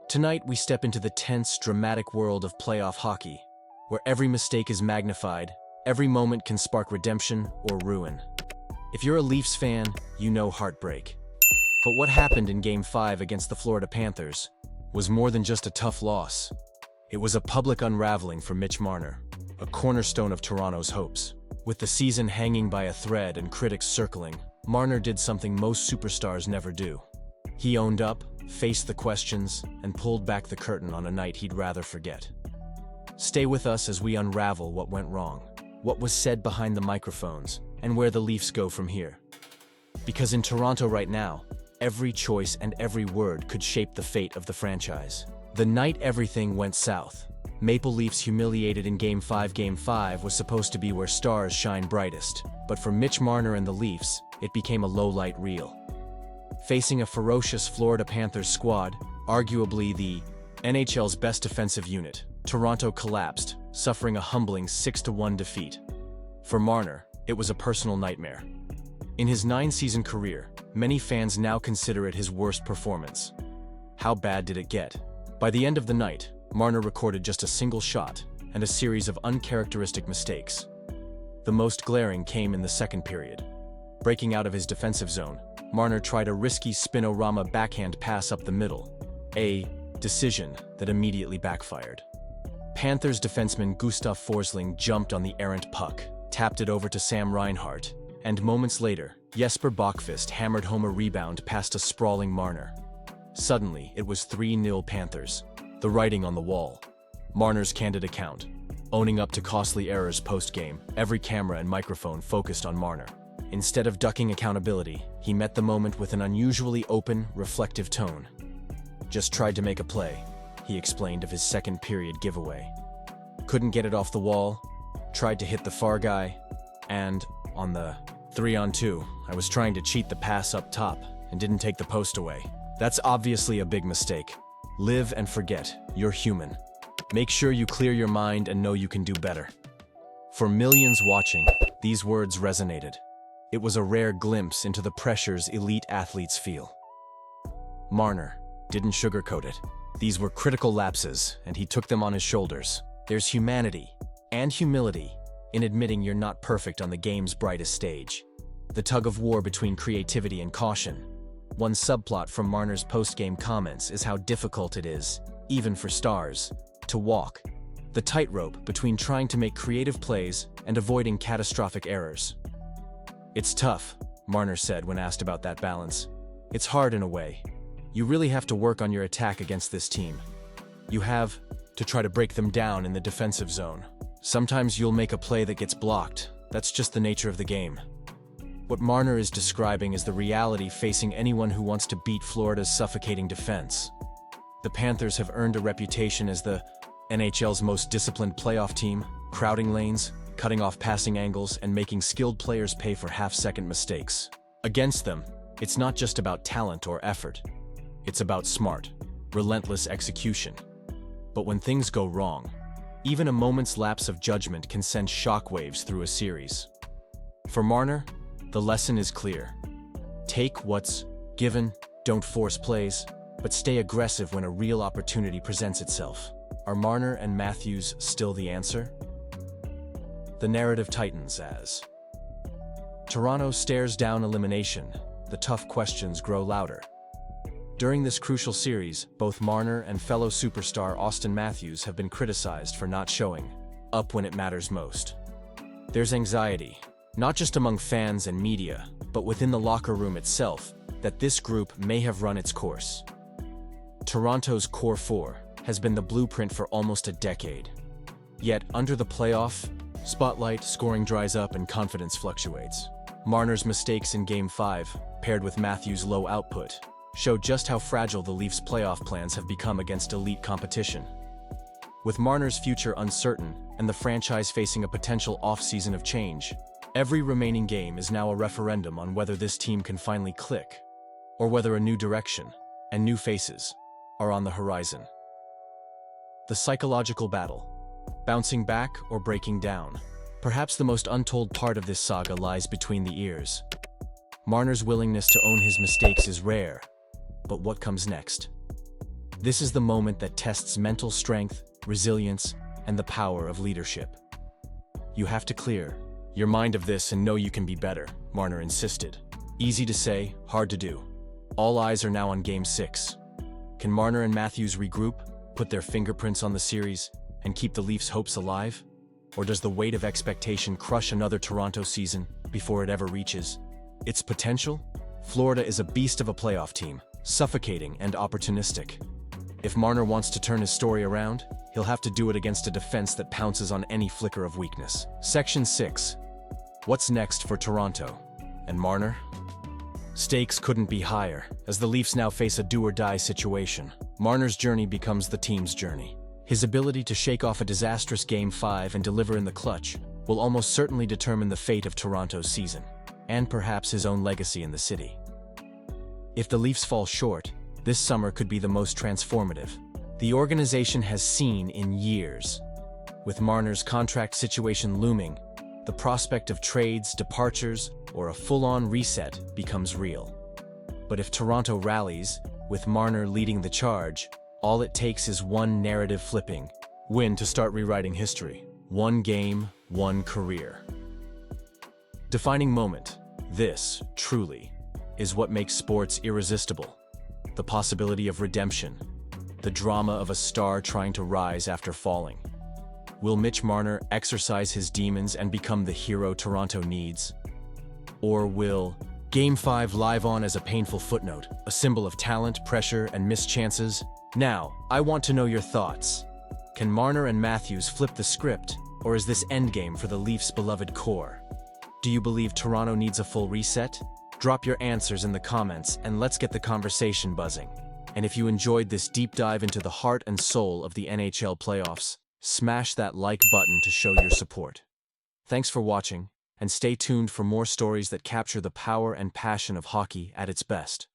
Tonight, we step into the tense, dramatic world of playoff hockey, where every mistake is magnified, every moment can spark redemption or ruin. If you're a Leafs fan, you know heartbreak. But what happened in Game 5 against the Florida Panthers was more than just a tough loss. It was a public unraveling for Mitch Marner, a cornerstone of Toronto's hopes. With the season hanging by a thread and critics circling, Marner did something most superstars never do. He owned up, faced the questions, and pulled back the curtain on a night he'd rather forget. Stay with us as we unravel what went wrong, what was said behind the microphones, and where the Leafs go from here. Because in Toronto right now, every choice and every word could shape the fate of the franchise. The night everything went south, Maple Leafs humiliated in Game 5. Game 5 was supposed to be where stars shine brightest, but for Mitch Marner and the Leafs, it became a low-light reel. Facing a ferocious Florida Panthers squad, arguably the NHL's best defensive unit, Toronto collapsed, suffering a humbling 6-1 defeat. For Marner, it was a personal nightmare. In his 9-season career, many fans now consider it his worst performance. How bad did it get? By the end of the night, Marner recorded just a single shot and a series of uncharacteristic mistakes. The most glaring came in the second period. Breaking out of his defensive zone, Marner tried a risky spinorama backhand pass up the middle, a decision that immediately backfired. Panthers defenseman Gustav Forsling jumped on the errant puck, tapped it over to Sam Reinhart, and moments later, Jesper Bokvist hammered home a rebound past a sprawling Marner. Suddenly, it was 3-0 Panthers, the writing on the wall. Marner's candid account, owning up to costly errors post-game, every camera and microphone focused on Marner. Instead of ducking accountability, he met the moment with an unusually open, reflective tone. Just tried to make a play, he explained of his second period giveaway. Couldn't get it off the wall, tried to hit the far guy, and on the 3-on-2, I was trying to cheat the pass up top and didn't take the post away. That's obviously a big mistake. Live and forget, you're human. Make sure you clear your mind and know you can do better. For millions watching, these words resonated. It was a rare glimpse into the pressures elite athletes feel. Marner didn't sugarcoat it. These were critical lapses, and he took them on his shoulders. There's humanity and humility in admitting you're not perfect on the game's brightest stage. The tug of war between creativity and caution. One subplot from Marner's post-game comments is how difficult it is, even for stars, to walk the tightrope between trying to make creative plays and avoiding catastrophic errors. It's tough, Marner said when asked about that balance. It's hard in a way. You really have to work on your attack against this team. You have to try to break them down in the defensive zone. Sometimes you'll make a play that gets blocked. That's just the nature of the game. What Marner is describing is the reality facing anyone who wants to beat Florida's suffocating defense. The Panthers have earned a reputation as the NHL's most disciplined playoff team, crowding lanes, cutting off passing angles, and making skilled players pay for half-second mistakes. Against them, it's not just about talent or effort. It's about smart, relentless execution. But when things go wrong, even a moment's lapse of judgment can send shockwaves through a series. For Marner, the lesson is clear. Take what's given, don't force plays, but stay aggressive when a real opportunity presents itself. Are Marner and Matthews still the answer? The narrative tightens as Toronto stares down elimination. The tough questions grow louder. During this crucial series, both Marner and fellow superstar Austin Matthews have been criticized for not showing up when it matters most. There's anxiety, not just among fans and media, but within the locker room itself, that this group may have run its course. Toronto's core four has been the blueprint for almost a decade. Yet, under the playoff spotlight, scoring dries up and confidence fluctuates. Marner's mistakes in Game 5, paired with Matthews' low output, show just how fragile the Leafs' playoff plans have become against elite competition. With Marner's future uncertain and the franchise facing a potential off-season of change, every remaining game is now a referendum on whether this team can finally click, or whether a new direction and new faces are on the horizon. The psychological battle. Bouncing back or breaking down. Perhaps the most untold part of this saga lies between the ears. Marner's willingness to own his mistakes is rare, but what comes next? This is the moment that tests mental strength, resilience, and the power of leadership. You have to clear your mind of this and know you can be better, Marner insisted. Easy to say, hard to do. All eyes are now on Game 6. Can Marner and Matthews regroup, put their fingerprints on the series, and keep the Leafs' hopes alive? Or does the weight of expectation crush another Toronto season before it ever reaches its potential? Florida is a beast of a playoff team, suffocating and opportunistic. If Marner wants to turn his story around, he'll have to do it against a defense that pounces on any flicker of weakness. Section 6. What's next for Toronto? And Marner? Stakes couldn't be higher, as the Leafs now face a do-or-die situation. Marner's journey becomes the team's journey. His ability to shake off a disastrous Game 5 and deliver in the clutch will almost certainly determine the fate of Toronto's season, and perhaps his own legacy in the city. If the Leafs fall short, this summer could be the most transformative the organization has seen in years. With Marner's contract situation looming, the prospect of trades, departures, or a full-on reset becomes real. But if Toronto rallies, with Marner leading the charge, all it takes is one narrative-flipping win to start rewriting history. One game, one career. Defining moment. This, truly, is what makes sports irresistible. The possibility of redemption. The drama of a star trying to rise after falling. Will Mitch Marner exercise his demons and become the hero Toronto needs? Or will Game 5 live on as a painful footnote, a symbol of talent, pressure, and missed chances? Now, I want to know your thoughts. Can Marner and Matthews flip the script, or is this endgame for the Leafs' beloved core? Do you believe Toronto needs a full reset? Drop your answers in the comments and let's get the conversation buzzing. And if you enjoyed this deep dive into the heart and soul of the NHL playoffs, smash that like button to show your support. Thanks for watching, and stay tuned for more stories that capture the power and passion of hockey at its best.